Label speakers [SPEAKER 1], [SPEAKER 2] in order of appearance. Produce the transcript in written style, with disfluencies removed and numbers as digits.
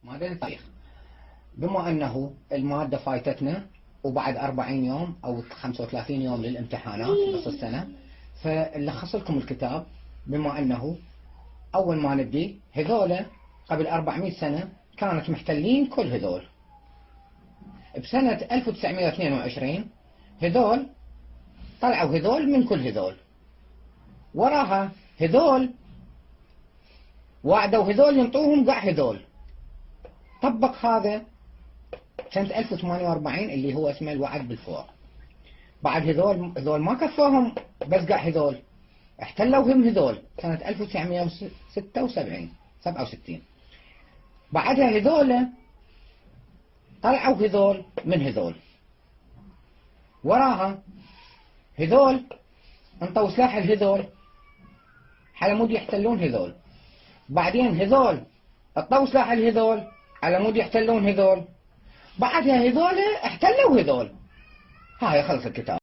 [SPEAKER 1] مادة التاريخ. بما أنه المادة فايتتنا وبعد 40 يوم أو 35 يوم للامتحانات نص السنة، فنلخص لكم الكتاب. بما أنه أول ما نبدي هذول قبل 400 سنة كانت محتلين كل هذول. بسنة 1922 هذول طلعوا هذول من كل هذول. وراها هذول وعدوا هذول ينطوهم قاع هذول. طبق هذا سنة 1048 اللي هو اسمه الوعد بالفور. بعد هذول ما كفوهم بس قاع هذول، احتلوا هم هذول سنة 1967. بعدها هذول طلعوا هذول من هذول. وراها هذول انطوا سلاح هذول على مود يحتلون هذول. بعدين هذول انطوا سلاح هذول على مود يحتلون هذول. بعدها هذول احتلوا هذول. هاي خلص الكتاب.